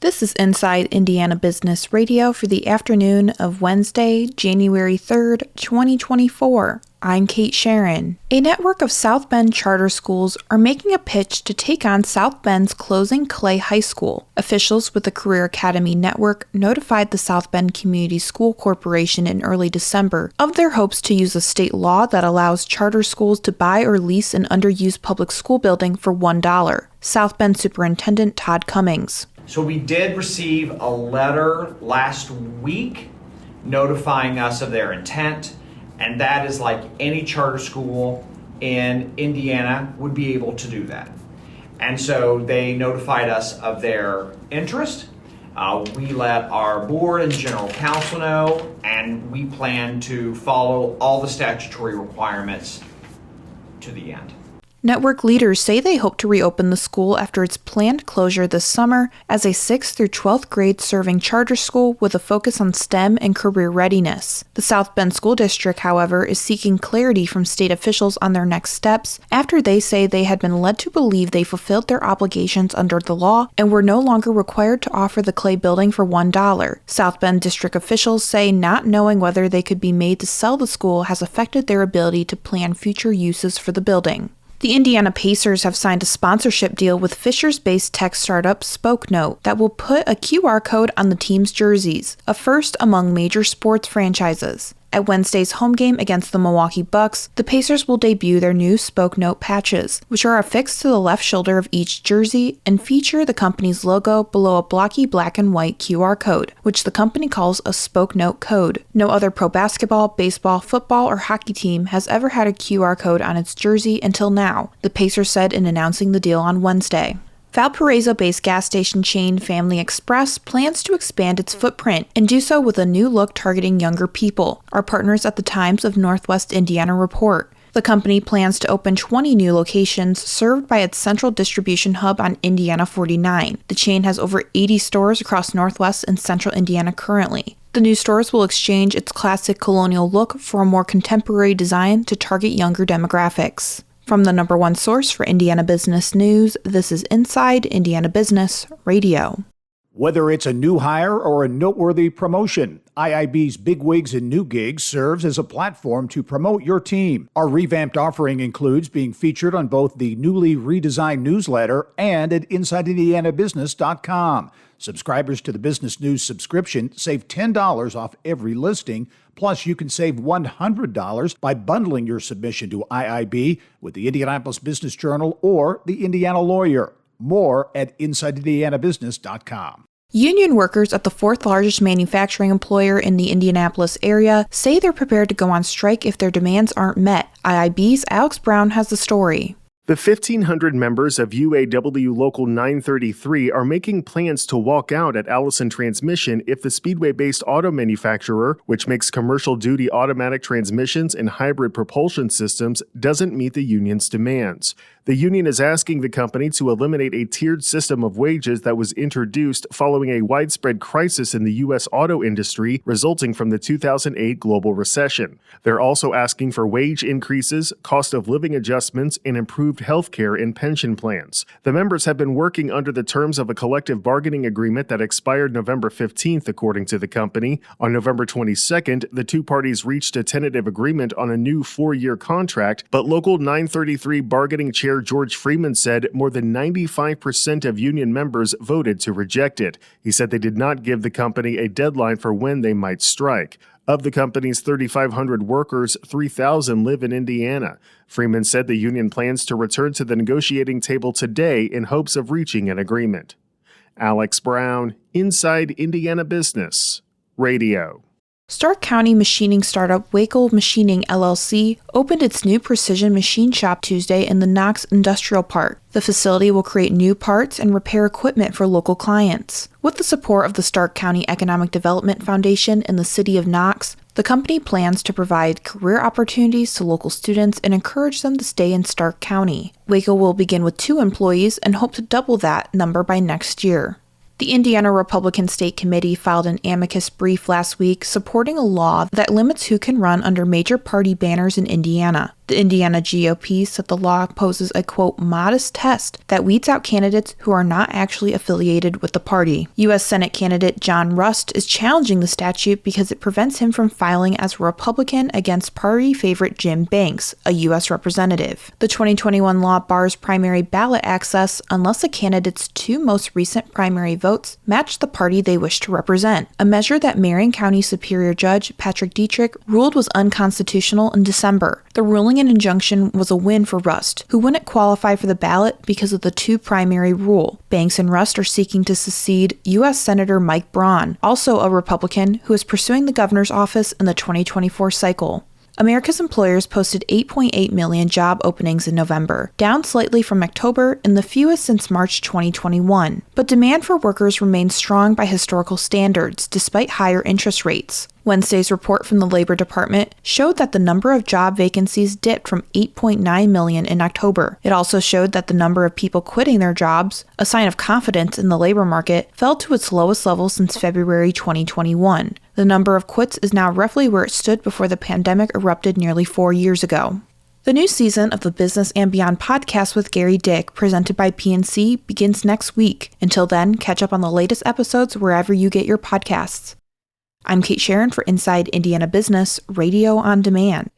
This is Inside Indiana Business Radio for the afternoon of Wednesday, January 3rd, 2024. I'm Kate Sharon. A network of South Bend charter schools are making a pitch to take on South Bend's closing Clay High School. Officials with the Career Academy Network notified the South Bend Community School Corporation in early December of their hopes to use a state law that allows charter schools to buy or lease an underused public school building for $1. South Bend Superintendent Todd Cummings. So we did receive a letter last week notifying us of their intent, and that is like any charter school in Indiana would be able to do that. And so they notified us of their interest. We let our board and general counsel know, and we plan to follow all the statutory requirements to the end. Network leaders say they hope to reopen the school after its planned closure this summer as a 6th through 12th grade serving charter school with a focus on STEM and career readiness. The South Bend School District, however, is seeking clarity from state officials on their next steps after they say they had been led to believe they fulfilled their obligations under the law and were no longer required to offer the Clay building for $1. South Bend District officials say not knowing whether they could be made to sell the school has affected their ability to plan future uses for the building. The Indiana Pacers have signed a sponsorship deal with Fishers-based tech startup SpokeNote that will put a QR code on the team's jerseys, a first among major sports franchises. At Wednesday's home game against the Milwaukee Bucks, the Pacers will debut their new SpokeNote patches, which are affixed to the left shoulder of each jersey and feature the company's logo below a blocky black and white QR code, which the company calls a SpokeNote code. No other pro basketball, baseball, football, or hockey team has ever had a QR code on its jersey until now, the Pacers said in announcing the deal on Wednesday. Valparaiso-based gas station chain Family Express plans to expand its footprint and do so with a new look targeting younger people, our partners at the Times of Northwest Indiana report. The company plans to open 20 new locations served by its central distribution hub on Indiana 49. The chain has over 80 stores across Northwest and Central Indiana currently. The new stores will exchange its classic colonial look for a more contemporary design to target younger demographics. From the number one source for Indiana business news, this is Inside Indiana Business Radio. Whether it's a new hire or a noteworthy promotion, IIB's Bigwigs and New Gigs serves as a platform to promote your team. Our revamped offering includes being featured on both the newly redesigned newsletter and at InsideIndianaBusiness.com. Subscribers to the Business News subscription save $10 off every listing. Plus, you can save $100 by bundling your submission to IIB with the Indianapolis Business Journal or the Indiana Lawyer. More at InsideIndianaBusiness.com. Union workers at the fourth largest manufacturing employer in the Indianapolis area say they're prepared to go on strike if their demands aren't met. IIB's Alex Brown has the story. The 1,500 members of UAW Local 933 are making plans to walk out at Allison Transmission if the Speedway-based auto manufacturer, which makes commercial-duty automatic transmissions and hybrid propulsion systems, doesn't meet the union's demands. The union is asking the company to eliminate a tiered system of wages that was introduced following a widespread crisis in the U.S. auto industry resulting from the 2008 global recession. They're also asking for wage increases, cost of living adjustments, and improved health care and pension plans. The members have been working under the terms of a collective bargaining agreement that expired November 15th, according to the company. On November 22nd, the two parties reached a tentative agreement on a new 4-year contract, but Local 933 bargaining chair George Freeman said more than 95% of union members voted to reject it. He said they did not give the company a deadline for when they might strike. Of the company's 3,500 workers, 3,000 live in Indiana. Freeman said the union plans to return to the negotiating table today in hopes of reaching an agreement. Alex Brown, Inside Indiana Business Radio. Stark County machining startup Wakel Machining LLC opened its new precision machine shop Tuesday in the Knox Industrial Park. The facility will create new parts and repair equipment for local clients. With the support of the Stark County Economic Development Foundation and the City of Knox, the company plans to provide career opportunities to local students and encourage them to stay in Stark County. Wakel will begin with 2 employees and hope to double that number by next year. The Indiana Republican State Committee filed an amicus brief last week supporting a law that limits who can run under major party banners in Indiana. The Indiana GOP said the law poses a, quote, modest test that weeds out candidates who are not actually affiliated with the party. U.S. Senate candidate John Rust is challenging the statute because it prevents him from filing as a Republican against party favorite Jim Banks, a U.S. representative. The 2021 law bars primary ballot access unless a candidate's two most recent primary votes match the party they wish to represent, a measure that Marion County Superior Judge Patrick Dietrich ruled was unconstitutional in December. The ruling and injunction was a win for Rust, who wouldn't qualify for the ballot because of the two primary rule. Banks and Rust are seeking to succeed U.S. Senator Mike Braun, also a Republican, who is pursuing the governor's office in the 2024 cycle. America's employers posted 8.8 million job openings in November, down slightly from October and the fewest since March 2021. But demand for workers remains strong by historical standards, despite higher interest rates. Wednesday's report from the Labor Department showed that the number of job vacancies dipped from 8.9 million in October. It also showed that the number of people quitting their jobs, a sign of confidence in the labor market, fell to its lowest level since February 2021. The number of quits is now roughly where it stood before the pandemic erupted nearly 4 years ago. The new season of the Business and Beyond podcast with Gary Dick, presented by PNC, begins next week. Until then, catch up on the latest episodes wherever you get your podcasts. I'm Kate Sharon for Inside Indiana Business, Radio on Demand.